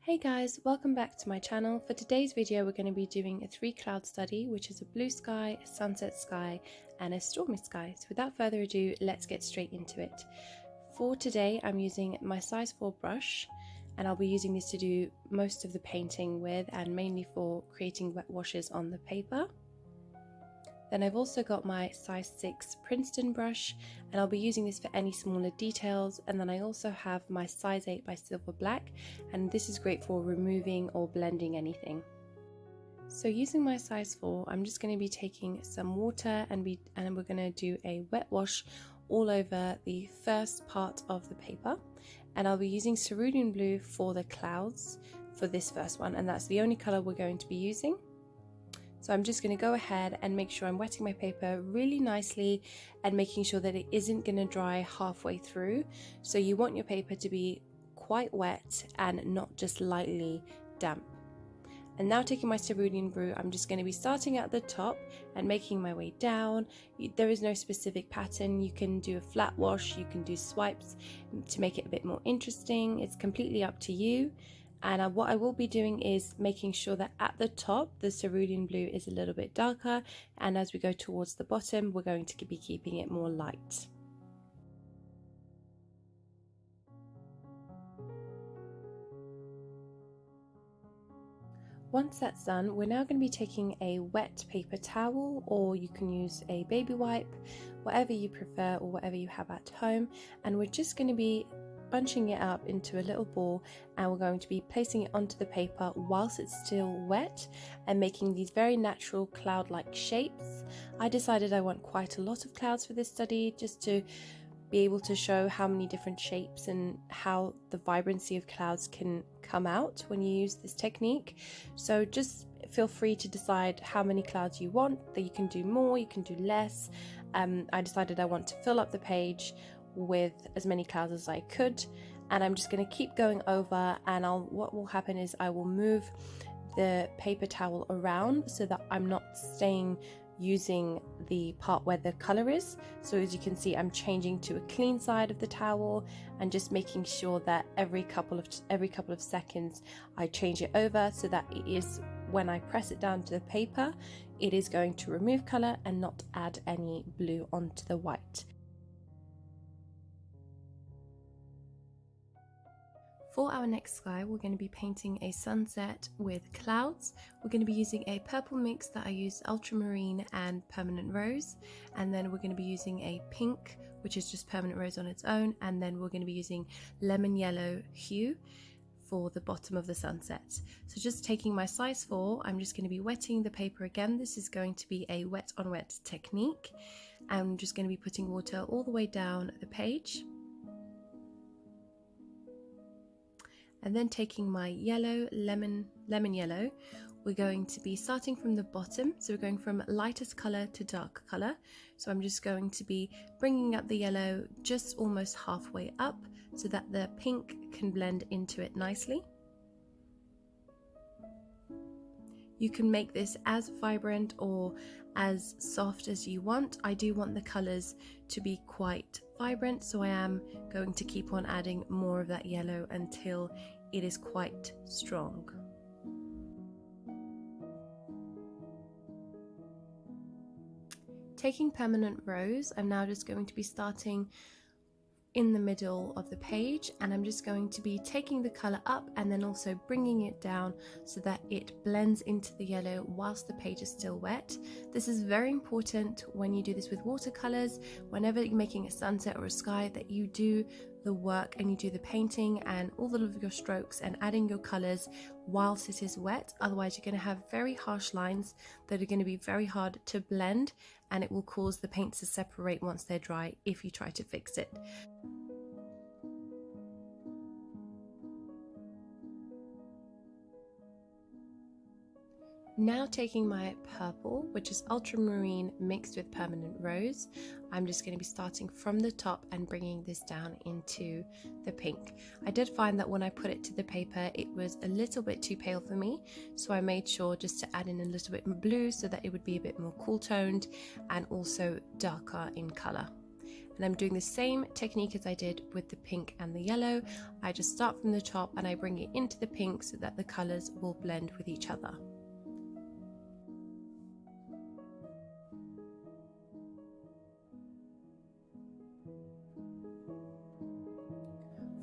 Hey guys, welcome back to my channel. For today's video we're going to be doing a 3-cloud study, which is a blue sky, a sunset sky and a stormy sky. So without further ado, let's get straight into it. For today I'm using my size 4 brush and I'll be using this to do most of the painting with and mainly for creating wet washes on the paper. Then I've also got my size 6 Princeton brush and I'll be using this for any smaller details, and then I also have my size 8 by Silver Black, and this is great for removing or blending anything. So using my size 4, I'm just going to be taking some water and we're going to do a wet wash all over the first part of the paper, and I'll be using cerulean blue for the clouds for this first one, and that's the only colour we're going to be using. So I'm just going to go ahead and make sure I'm wetting my paper really nicely and making sure that it isn't going to dry halfway through. So you want your paper to be quite wet and not just lightly damp. And now taking my cerulean blue, I'm just going to be starting at the top and making my way down. There is no specific pattern. You can do a flat wash, you can do swipes to make it a bit more interesting. It's completely up to you. And what I will be doing is making sure that at the top the cerulean blue is a little bit darker, and as we go towards the bottom we're going to be keeping it more light. Once that's done, we're now going to be taking a wet paper towel, or you can use a baby wipe, whatever you prefer or whatever you have at home, and we're just going to be bunching it up into a little ball, and we're going to be placing it onto the paper whilst it's still wet and making these very natural cloud-like shapes. I decided I want quite a lot of clouds for this study, just to be able to show how many different shapes and how the vibrancy of clouds can come out when you use this technique. So just feel free to decide how many clouds you want, that you can do more, you can do less. I decided I want to fill up the page with as many clouds as I could, and I'm just going to keep going over, and what will happen is I will move the paper towel around so that I'm not staying using the part where the color is. So as you can see, I'm changing to a clean side of the towel and just making sure that every couple of seconds I change it over, so that it is, when I press it down to the paper, it is going to remove color and not add any blue onto the white. For our next sky, we're going to be painting a sunset with clouds. We're going to be using a purple mix that I used Ultramarine and Permanent Rose, and then we're going to be using a pink, which is just Permanent Rose on its own, and then we're going to be using lemon yellow hue for the bottom of the sunset. So just taking my size 4, I'm just going to be wetting the paper again. This is going to be a wet on wet technique. I'm just going to be putting water all the way down the page. And then taking my yellow, lemon yellow, we're going to be starting from the bottom. So we're going from lightest color to dark color. So I'm just going to be bringing up the yellow just almost halfway up so that the pink can blend into it nicely. You can make this as vibrant or as soft as you want. I do want the colors to be quite vibrant, so I am going to keep on adding more of that yellow until it is quite strong. Taking Permanent Rose, I'm now just going to be starting in the middle of the page, and I'm just going to be taking the color up and then also bringing it down so that it blends into the yellow whilst the page is still wet. This is very important when you do this with watercolors. Whenever you're making a sunset or a sky, that you do the work and you do the painting and all of your strokes and adding your colors whilst it is wet. Otherwise you're going to have very harsh lines that are going to be very hard to blend, and it will cause the paints to separate once they're dry if you try to fix it. Now taking my purple, which is Ultramarine mixed with Permanent Rose, I'm just going to be starting from the top and bringing this down into the pink. I did find that when I put it to the paper it was a little bit too pale for me, so I made sure just to add in a little bit blue so that it would be a bit more cool toned and also darker in colour. And I'm doing the same technique as I did with the pink and the yellow. I just start from the top and I bring it into the pink so that the colours will blend with each other.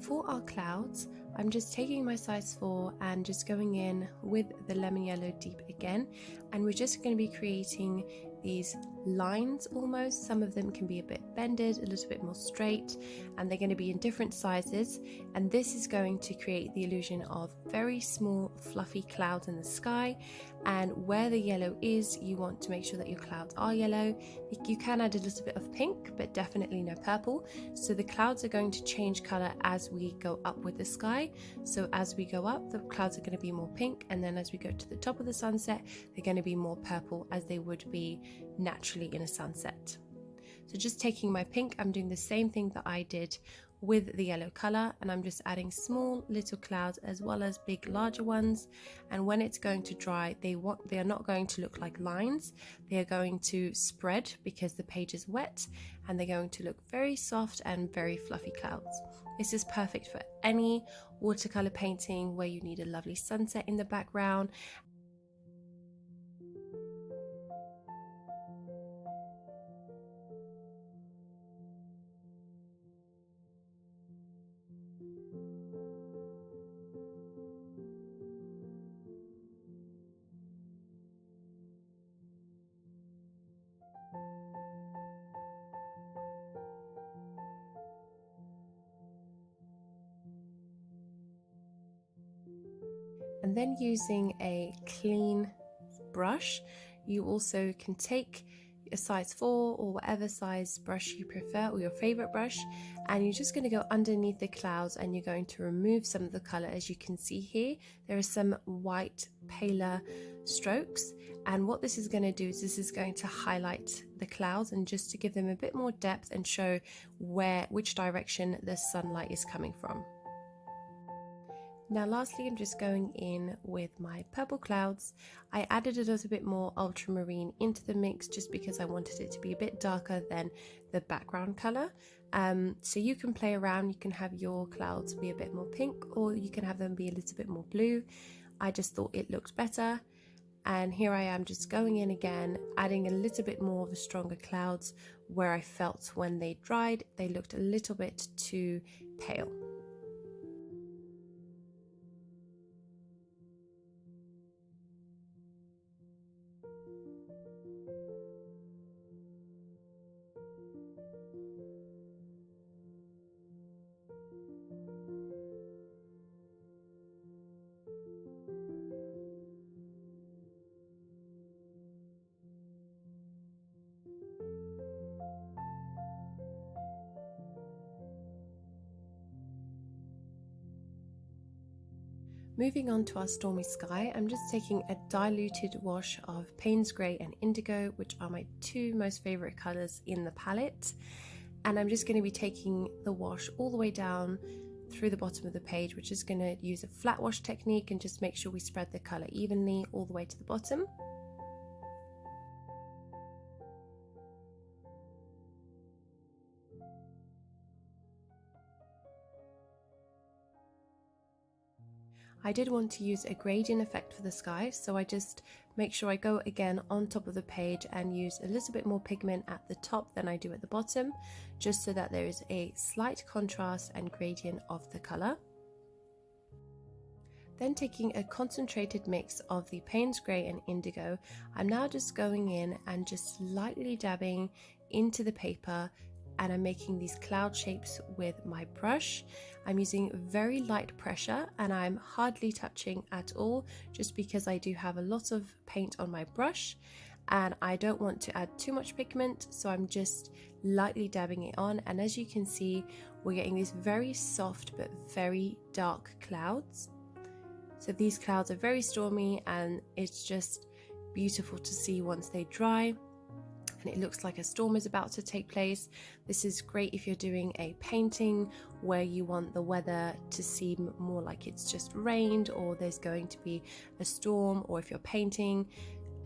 For our clouds, I'm just taking my size 4 and just going in with the lemon yellow deep again, and we're just going to be creating these lines almost. Some of them can be a bit bended, a little bit more straight, and they're going to be in different sizes, and this is going to create the illusion of very small fluffy clouds in the sky. And where the yellow is, you want to make sure that your clouds are yellow. You can add a little bit of pink, but definitely no purple. So the clouds are going to change color as we go up with the sky. So as we go up, the clouds are going to be more pink, and then as we go to the top of the sunset, they're going to be more purple, as they would be naturally in a sunset. So just taking my pink, I'm doing the same thing that I did with the yellow color, and I'm just adding small little clouds as well as big larger ones. And when it's going to dry, they are not going to look like lines, they are going to spread because the page is wet, and they're going to look very soft and very fluffy clouds. This is perfect for any watercolor painting where you need a lovely sunset in the background. And then using a clean brush, you also can take a size 4 or whatever size brush you prefer, or your favorite brush, and you're just going to go underneath the clouds and you're going to remove some of the color. As you can see here, there are some white paler strokes, and what this is going to do is this is going to highlight the clouds and just to give them a bit more depth and show which direction the sunlight is coming from. Now lastly, I'm just going in with my purple clouds. I added a little bit more ultramarine into the mix just because I wanted it to be a bit darker than the background color. So you can play around, you can have your clouds be a bit more pink, or you can have them be a little bit more blue. I just thought it looked better. And here I am just going in again, adding a little bit more of the stronger clouds where I felt when they dried, they looked a little bit too pale. Moving on to our stormy sky, I'm just taking a diluted wash of Payne's Grey and Indigo, which are my two most favorite colors in the palette. And I'm just going to be taking the wash all the way down through the bottom of the page. We're just going to use a flat wash technique and just make sure we spread the color evenly all the way to the bottom. I did want to use a gradient effect for the sky, so I just make sure I go again on top of the page and use a little bit more pigment at the top than I do at the bottom, just so that there is a slight contrast and gradient of the color. Then taking a concentrated mix of the Payne's Grey and Indigo, I'm now just going in and just lightly dabbing into the paper, and I'm making these cloud shapes with my brush. I'm using very light pressure and I'm hardly touching at all, just because I do have a lot of paint on my brush and I don't want to add too much pigment, so I'm just lightly dabbing it on. And as you can see, we're getting these very soft but very dark clouds. So these clouds are very stormy and it's just beautiful to see once they dry. And it looks like a storm is about to take place. This is great if you're doing a painting where you want the weather to seem more like it's just rained or there's going to be a storm, or if you're painting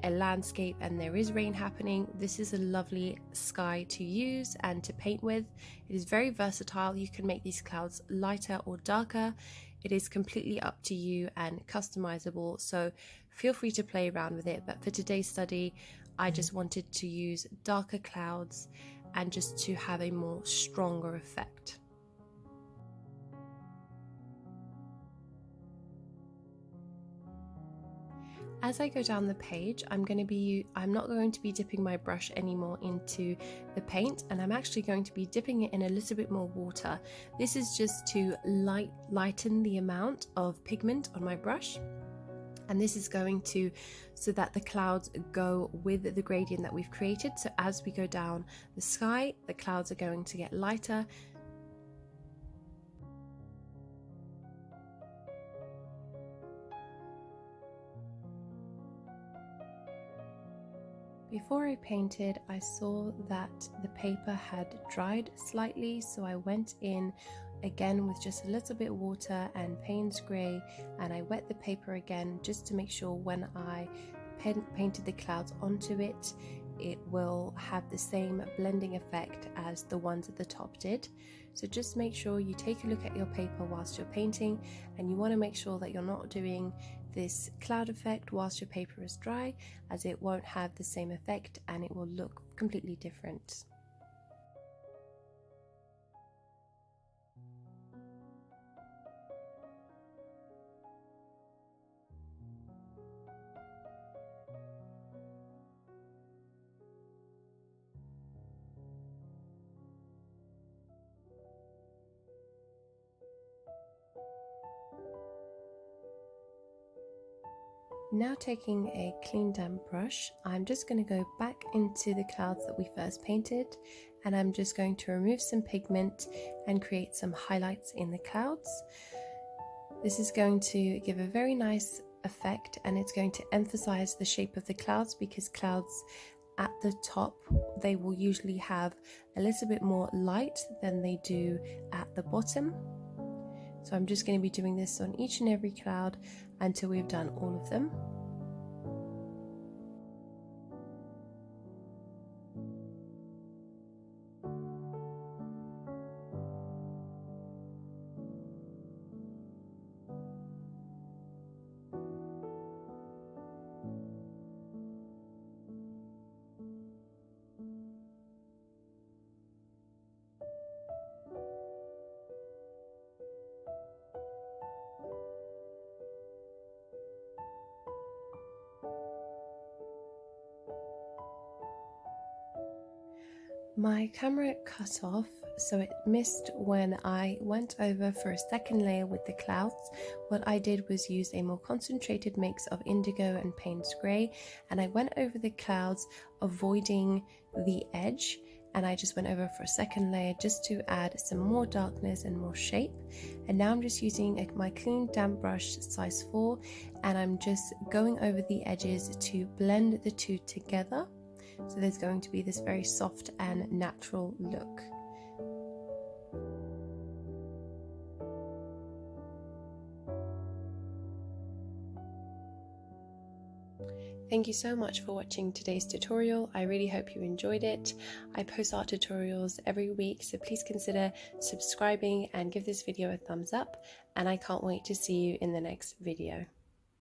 a landscape and there is rain happening, this is a lovely sky to use and to paint with. It is very versatile. You can make these clouds lighter or darker. It is completely up to you and customizable, so feel free to play around with it. But for today's study, I just wanted to use darker clouds and just to have a more stronger effect. As I go down the page, I'm not going to be dipping my brush anymore into the paint, and I'm actually going to be dipping it in a little bit more water. This is just to lighten the amount of pigment on my brush, and this is going to so that the clouds go with the gradient that we've created. So as we go down the sky, the clouds are going to get lighter. Before I painted, I saw that the paper had dried slightly, so I went in again with just a little bit of water and Payne's grey, and I wet the paper again just to make sure when I painted the clouds onto it, it will have the same blending effect as the ones at the top did. So just make sure you take a look at your paper whilst you're painting, and you want to make sure that you're not doing this cloud effect whilst your paper is dry, as it won't have the same effect and it will look completely different. Now taking a clean damp brush, I'm just going to go back into the clouds that we first painted, and I'm just going to remove some pigment and create some highlights in the clouds. This is going to give a very nice effect, and it's going to emphasize the shape of the clouds, because clouds at the top, they will usually have a little bit more light than they do at the bottom. So I'm just going to be doing this on each and every cloud until we've done all of them. My camera cut off, so it missed when I went over for a second layer with the clouds. What I did was use a more concentrated mix of indigo and Payne's grey, and I went over the clouds avoiding the edge, and I just went over for a second layer just to add some more darkness and more shape. And now I'm just using my clean damp brush size 4, and I'm just going over the edges to blend the two together. So there's going to be this very soft and natural look. Thank you so much for watching today's tutorial. I really hope you enjoyed it. I post art tutorials every week, so please consider subscribing and give this video a thumbs up, and I can't wait to see you in the next video.